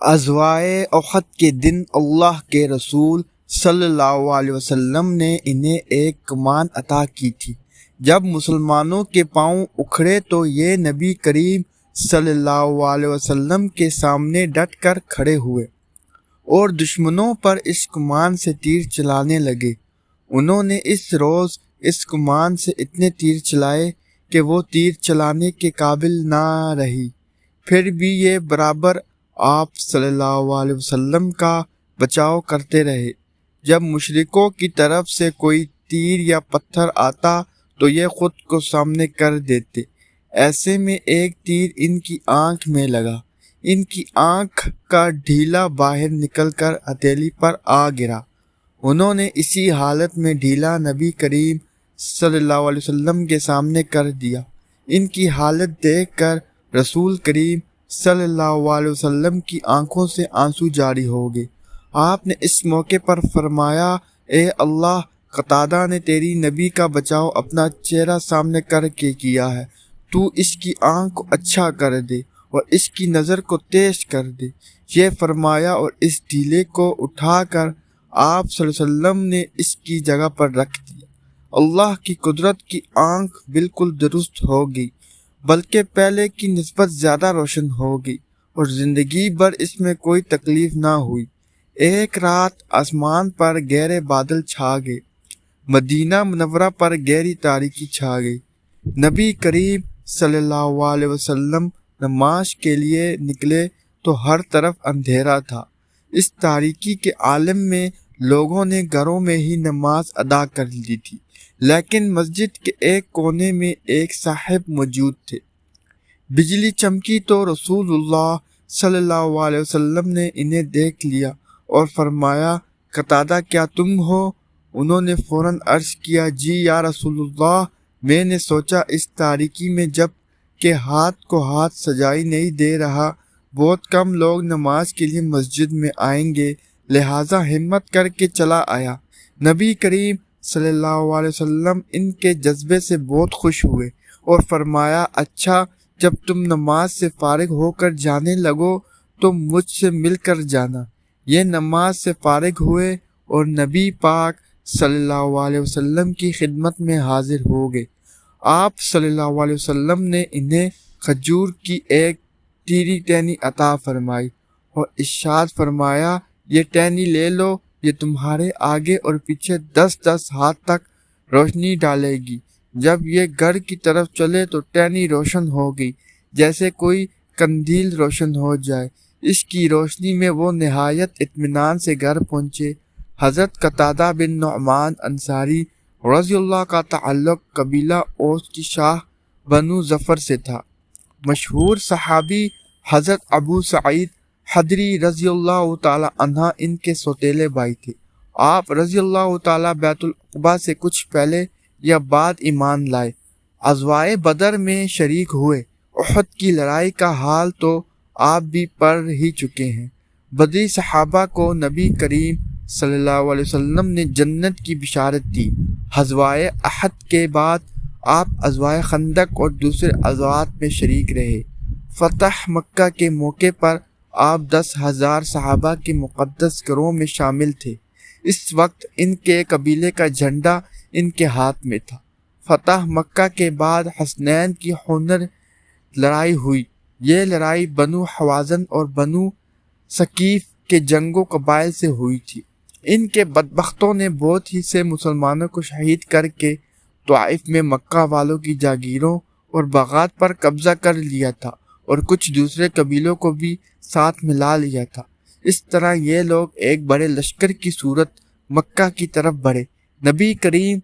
غزوۂ احد کے دن اللہ کے رسول صلی اللہ علیہ وسلم نے انہیں ایک کمان عطا کی تھی۔ جب مسلمانوں کے پاؤں اکھڑے تو یہ نبی کریم صلی اللہ علیہ وسلم کے سامنے ڈٹ کر کھڑے ہوئے اور دشمنوں پر اس کمان سے تیر چلانے لگے۔ انہوں نے اس روز اس کمان سے اتنے تیر چلائے کہ وہ تیر چلانے کے قابل نہ رہی، پھر بھی یہ برابر آپ صلی اللہ علیہ وسلم کا بچاؤ کرتے رہے۔ جب مشرکوں کی طرف سے کوئی تیر یا پتھر آتا تو یہ خود کو سامنے کر دیتے۔ ایسے میں ایک تیر ان کی آنکھ میں لگا، ان کی آنکھ کا ڈھیلا باہر نکل کر ہتھیلی پر آ گرا۔ انہوں نے اسی حالت میں ڈھیلا نبی کریم صلی اللہ علیہ وسلم کے سامنے کر دیا۔ ان کی حالت دیکھ کر رسول کریم صلی اللہ علیہ وسلم کی آنکھوں سے آنسو جاری ہو گئے۔ آپ نے اس موقع پر فرمایا، اے اللہ، قتادہ نے تیری نبی کا بچاؤ اپنا چہرہ سامنے کر کے کیا ہے، تو اس کی آنکھ کو اچھا کر دے اور اس کی نظر کو تیز کر دے۔ یہ فرمایا اور اس ڈھیلے کو اٹھا کر آپ صلی اللہ علیہ وسلم نے اس کی جگہ پر رکھ دیا۔ اللہ کی قدرت کی آنکھ بالکل درست ہو گئی، بلکہ پہلے کی نسبت زیادہ روشن ہو گئی اور زندگی بھر اس میں کوئی تکلیف نہ ہوئی۔ ایک رات آسمان پر گہرے بادل چھا گئے، مدینہ منورہ پر گہری تاریکی چھا گئی۔ نبی کریم صلی اللہ علیہ وسلم نماز کے لیے نکلے تو ہر طرف اندھیرا تھا۔ اس تاریکی کے عالم میں لوگوں نے گھروں میں ہی نماز ادا کر لی تھی، لیکن مسجد کے ایک کونے میں ایک صاحب موجود تھے۔ بجلی چمکی تو رسول اللہ صلی اللہ علیہ وسلم نے انہیں دیکھ لیا اور فرمایا، قتادہ کیا تم ہو؟ انہوں نے فوراً عرض کیا، جی یا رسول اللہ، میں نے سوچا اس تاریکی میں جب کہ ہاتھ کو ہاتھ سجائی نہیں دے رہا، بہت کم لوگ نماز کے لیے مسجد میں آئیں گے، لہٰذا ہمت کر کے چلا آیا۔ نبی کریم صلی اللہ علیہ وسلم ان کے جذبے سے بہت خوش ہوئے اور فرمایا، اچھا، جب تم نماز سے فارغ ہو کر جانے لگو تو مجھ سے مل کر جانا۔ یہ نماز سے فارغ ہوئے اور نبی پاک صلی اللہ علیہ وسلم کی خدمت میں حاضر ہو گئے۔ آپ صلی اللہ علیہ وسلم نے انہیں کھجور کی ایک تیری ٹہنی عطا فرمائی اور ارشاد فرمایا، یہ ٹہنی لے لو، یہ تمہارے آگے اور پیچھے 10 ہاتھ تک روشنی ڈالے گی۔ جب یہ گھر کی طرف چلے تو ٹہنی روشن ہو گئی جیسے کوئی قندیل روشن ہو جائے۔ اس کی روشنی میں وہ نہایت اطمینان سے گھر پہنچے۔ حضرت قتادہ بن نعمان انصاری رضی اللہ کا تعلق قبیلہ اوس کی شاہ بنو ظفر سے تھا۔ مشہور صحابی حضرت ابو سعید خدری رضی اللہ تعالی عنہ ان کے سوتیلے بھائی تھے۔ آپ رضی اللہ تعالی بیعت العقبہ سے کچھ پہلے یا بعد ایمان لائے۔ غزوۂ بدر میں شریک ہوئے۔ احد کی لڑائی کا حال تو آپ بھی پڑھ ہی چکے ہیں۔ بدری صحابہ کو نبی کریم صلی اللہ علیہ وسلم نے جنت کی بشارت دی۔ غزوۂ احد کے بعد آپ غزوۂ خندق اور دوسرے غزوات میں شریک رہے۔ فتح مکہ کے موقع پر آپ 10,000 صحابہ کے مقدس گروہ میں شامل تھے۔ اس وقت ان کے قبیلے کا جھنڈا ان کے ہاتھ میں تھا۔ فتح مکہ کے بعد حسنین کی خونر لڑائی ہوئی۔ یہ لڑائی بنو حوازن اور بنو ثقیف کے جنگوں قبائل سے ہوئی تھی۔ ان کے بدبختوں نے بہت ہی سے مسلمانوں کو شہید کر کے طائف میں مکہ والوں کی جاگیروں اور باغات پر قبضہ کر لیا تھا اور کچھ دوسرے قبیلوں کو بھی ساتھ ملا لیا تھا۔ اس طرح یہ لوگ ایک بڑے لشکر کی صورت مکہ کی طرف بڑھے۔ نبی کریم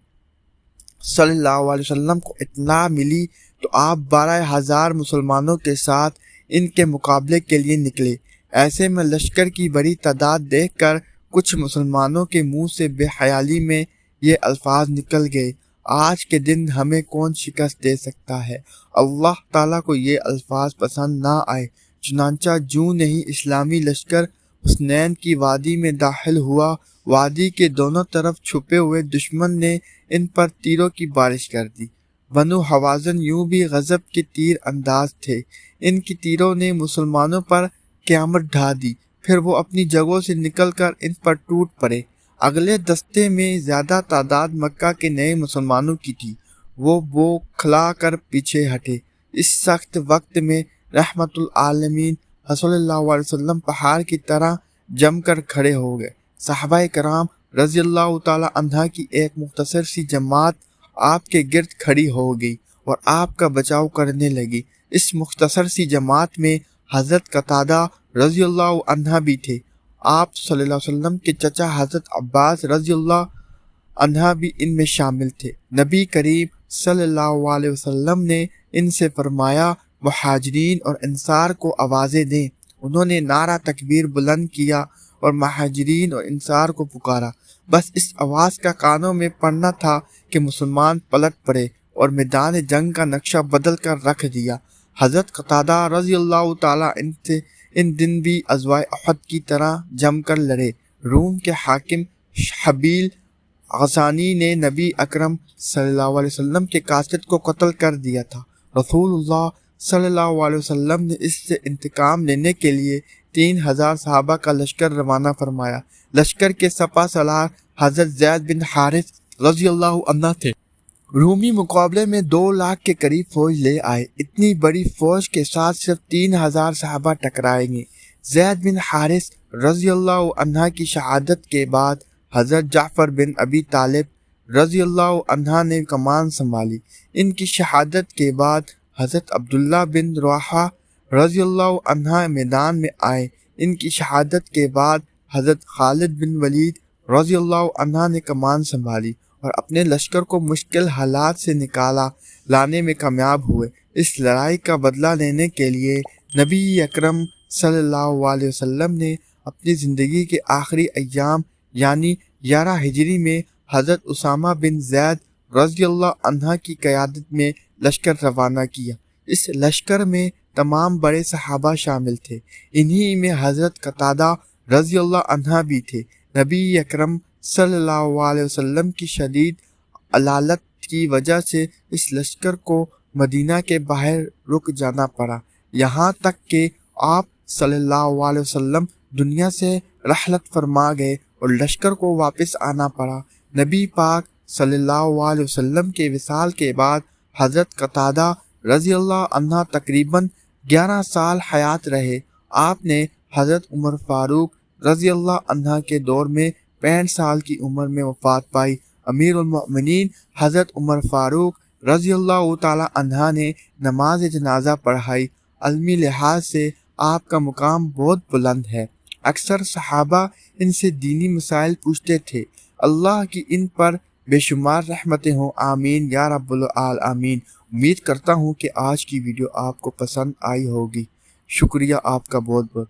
صلی اللہ علیہ وسلم کو اطلاع ملی تو آپ 12,000 مسلمانوں کے ساتھ ان کے مقابلے کے لیے نکلے۔ ایسے میں لشکر کی بڑی تعداد دیکھ کر کچھ مسلمانوں کے منہ سے بے حیائی میں یہ الفاظ نکل گئے، آج کے دن ہمیں کون شکست دے سکتا ہے؟ اللہ تعالیٰ کو یہ الفاظ پسند نہ آئے، چنانچہ جوں نہیں اسلامی لشکر حسنین کی وادی میں داخل ہوا، وادی کے دونوں طرف چھپے ہوئے دشمن نے ان پر تیروں کی بارش کر دی۔ بنو حوازن یوں بھی غضب کے تیر انداز تھے، ان کی تیروں نے مسلمانوں پر قیامت ڈھا دی۔ پھر وہ اپنی جگہوں سے نکل کر ان پر ٹوٹ پڑے۔ اگلے دستے میں زیادہ تعداد مکہ کے نئے مسلمانوں کی تھی، وہ کھلا کر پیچھے ہٹے۔ اس سخت وقت میں رحمت العالمین صلی اللہ علیہ وسلم پہاڑ کی طرح جم کر کھڑے ہو گئے۔ صحابہ کرام رضی اللہ تعالی عنہ کی ایک مختصر سی جماعت آپ کے گرد کھڑی ہو گئی اور آپ کا بچاؤ کرنے لگی۔ اس مختصر سی جماعت میں حضرت قتادہ رضی اللہ عنہ بھی تھے۔ آپ صلی اللہ علیہ وسلم کے چچا حضرت عباس رضی اللہ عنہ بھی ان میں شامل تھے۔ نبی کریم صلی اللہ علیہ وسلم نے ان سے فرمایا، مہاجرین اور انصار کو آوازیں دیں۔ انہوں نے نعرہ تکبیر بلند کیا اور مہاجرین اور انصار کو پکارا۔ بس اس آواز کا کانوں میں پڑنا تھا کہ مسلمان پلٹ پڑے اور میدان جنگ کا نقشہ بدل کر رکھ دیا۔ حضرت قتادہ رضی اللہ تعالیٰ ان دن بھی غزوہ احد کی طرح جم کر لڑے۔ روم کے حاکم حبیل غسانی نے نبی اکرم صلی اللہ علیہ وسلم کے قاصد کو قتل کر دیا تھا۔ رسول اللہ صلی اللہ علیہ وسلم نے اس سے انتقام لینے کے لیے 3000 صحابہ کا لشکر روانہ فرمایا۔ لشکر کے سپہ سالار حضرت زید بن حارث رضی اللہ عنہ تھے۔ رومی مقابلے میں 2 لاکھ کے قریب فوج لے آئے۔ اتنی بڑی فوج کے ساتھ صرف 3000 صحابہ ٹکرائیں گے۔ زید بن حارث رضی اللہ عنہ کی شہادت کے بعد حضرت جعفر بن ابی طالب رضی اللہ عنہ نے کمان سنبھالی۔ ان کی شہادت کے بعد حضرت عبداللہ بن رواحہ رضی اللہ عنہ میدان میں آئے۔ ان کی شہادت کے بعد حضرت خالد بن ولید رضی اللہ عنہ نے کمان سنبھالی اور اپنے لشکر کو مشکل حالات سے لانے میں کامیاب ہوئے۔ اس لڑائی کا بدلہ لینے کے لیے نبی اکرم صلی اللہ علیہ وسلم نے اپنی زندگی کے آخری ایام یعنی 11 ہجری میں حضرت اسامہ بن زید رضی اللہ عنہ کی قیادت میں لشکر روانہ کیا۔ اس لشکر میں تمام بڑے صحابہ شامل تھے۔ انہی میں حضرت قتادہ رضی اللہ عنہ بھی تھے۔ نبی اکرم صلی اللہ علیہ وسلم کی شدید علالت کی وجہ سے اس لشکر کو مدینہ کے باہر رک جانا پڑا، یہاں تک کہ آپ صلی اللہ علیہ وسلم دنیا سے رحلت فرما گئے اور لشکر کو واپس آنا پڑا۔ نبی پاک صلی اللہ علیہ وسلم کے وصال کے بعد حضرت قتادہ رضی اللہ عنہ تقریباً 11 سال حیات رہے۔ آپ نے حضرت عمر فاروق رضی اللہ عنہ کے دور میں 65 سال کی عمر میں وفات پائی۔ امیر المؤمنین حضرت عمر فاروق رضی اللہ تعالی عنہ نے نماز جنازہ پڑھائی۔ علمی لحاظ سے آپ کا مقام بہت بلند ہے۔ اکثر صحابہ ان سے دینی مسائل پوچھتے تھے۔ اللہ کی ان پر بے شمار رحمتیں ہوں، آمین یا رب العالمین۔ امید کرتا ہوں کہ آج کی ویڈیو آپ کو پسند آئی ہوگی۔ شکریہ آپ کا بہت بہت۔